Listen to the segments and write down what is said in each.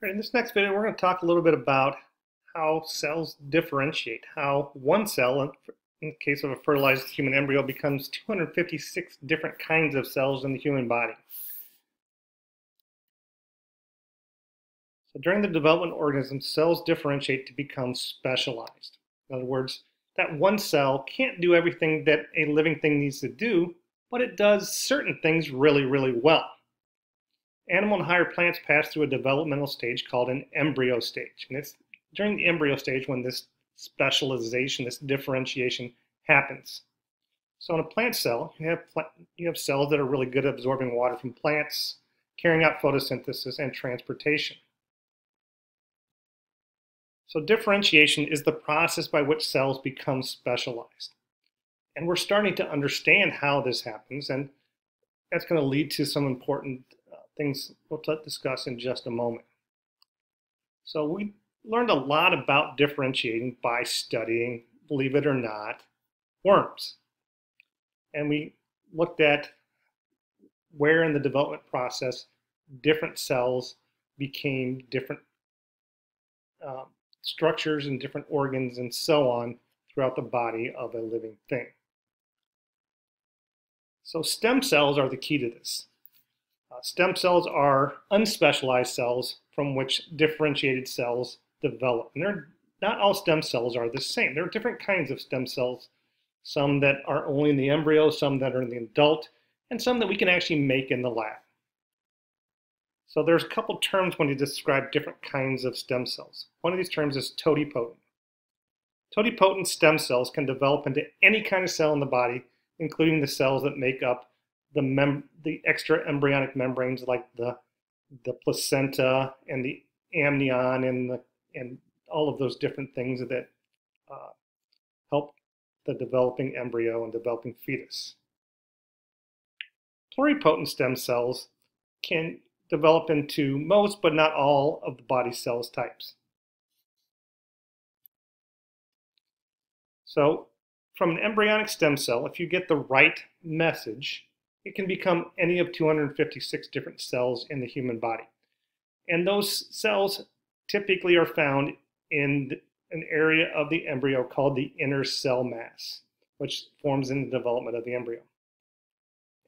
All right, in this next video, we're going to talk a little bit about how cells differentiate, how one cell, in the case of a fertilized human embryo, becomes 256 different kinds of cells in the human body. So during the development of organisms, cells differentiate to become specialized. In other words, that one cell can't do everything that a living thing needs to do, but it does certain things really, really well. Animal and higher plants pass through a developmental stage called an embryo stage. And it's during the embryo stage when this specialization, this differentiation happens. So in a plant cell, you have cells that are really good at absorbing water from plants, carrying out photosynthesis and transportation. So differentiation is the process by which cells become specialized. And we're starting to understand how this happens, and that's going to lead to some important things we'll discuss in just a moment. So we learned a lot about differentiating by studying, believe it or not, worms. And we looked at where in the development process different cells became different structures and different organs and so on throughout the body of a living thing. So stem cells are the key to this. Stem cells are unspecialized cells from which differentiated cells develop. And not all stem cells are the same. There are different kinds of stem cells, some that are only in the embryo, some that are in the adult, and some that we can actually make in the lab. So there's a couple terms when you describe different kinds of stem cells. One of these terms is totipotent. Totipotent stem cells can develop into any kind of cell in the body, including the cells that make up the extra embryonic membranes like the placenta and the amnion and all of those different things that help the developing embryo and developing fetus. Pluripotent stem cells can develop into most but not all of the body cells types. So from an embryonic stem cell, if you get the right message, it can become any of 256 different cells in the human body. And those cells typically are found in an area of the embryo called the inner cell mass, which forms in the development of the embryo.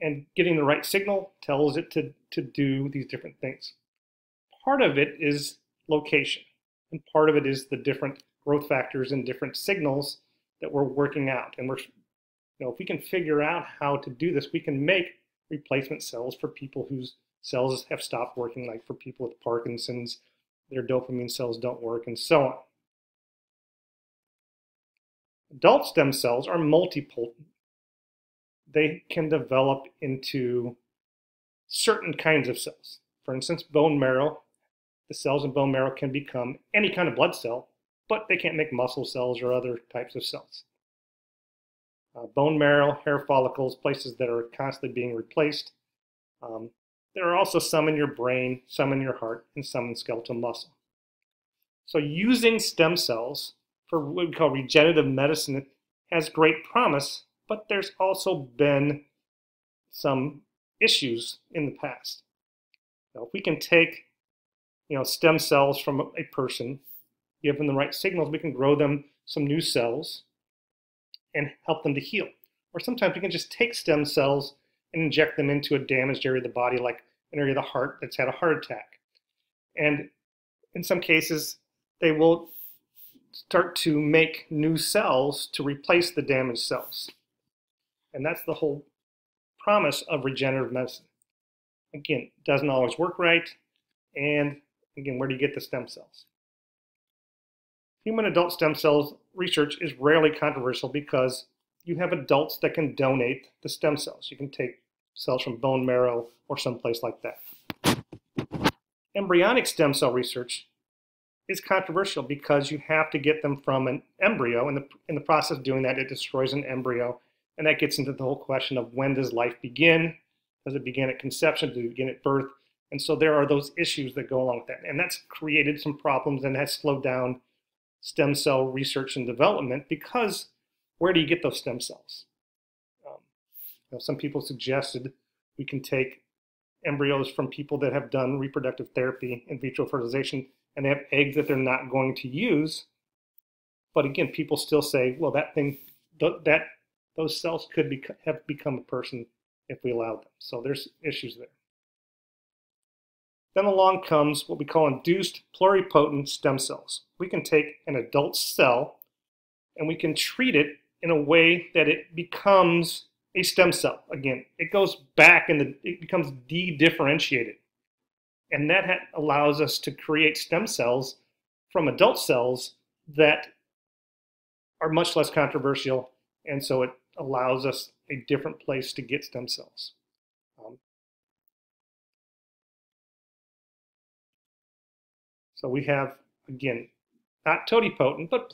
And getting the right signal tells it to do these different things. Part of it is location, and part of it is the different growth factors and different signals that we're working out. And if we can figure out how to do this, we can make replacement cells for people whose cells have stopped working, like for people with Parkinson's, their dopamine cells don't work, and so on. Adult stem cells are multipotent. They can develop into certain kinds of cells. For instance, bone marrow, the cells in bone marrow can become any kind of blood cell, but they can't make muscle cells or other types of cells. Bone marrow, hair follicles, places that are constantly being replaced. There are also some in your brain, some in your heart, and some in skeletal muscle. So using stem cells for what we call regenerative medicine has great promise, but there's also been some issues in the past. Now, if we can take stem cells from a person, give them the right signals, we can grow them some new cells and help them to heal. Or sometimes we can just take stem cells and inject them into a damaged area of the body, like an area of the heart that's had a heart attack. And in some cases, they will start to make new cells to replace the damaged cells. And that's the whole promise of regenerative medicine. Again, it doesn't always work right. And again, where do you get the stem cells? Human adult stem cells research is rarely controversial because you have adults that can donate the stem cells. You can take cells from bone marrow or someplace like that. Embryonic stem cell research is controversial because you have to get them from an embryo. In the process of doing that, it destroys an embryo. And that gets into the whole question of when does life begin? Does it begin at conception? Does it begin at birth? And so there are those issues that go along with that. And that's created some problems and has slowed down stem cell research and development because where do you get those stem cells? Some people suggested we can take embryos from people that have done reproductive therapy, in vitro fertilization, and they have eggs that they're not going to use. But again, people still say, well, those cells could have become a person if we allowed them. So there's issues there. Then along comes what we call induced pluripotent stem cells. We can take an adult cell and we can treat it in a way that it becomes a stem cell. Again, it goes back and it becomes de-differentiated. And that allows us to create stem cells from adult cells that are much less controversial. And so it allows us a different place to get stem cells. So we have, again, not totipotent, but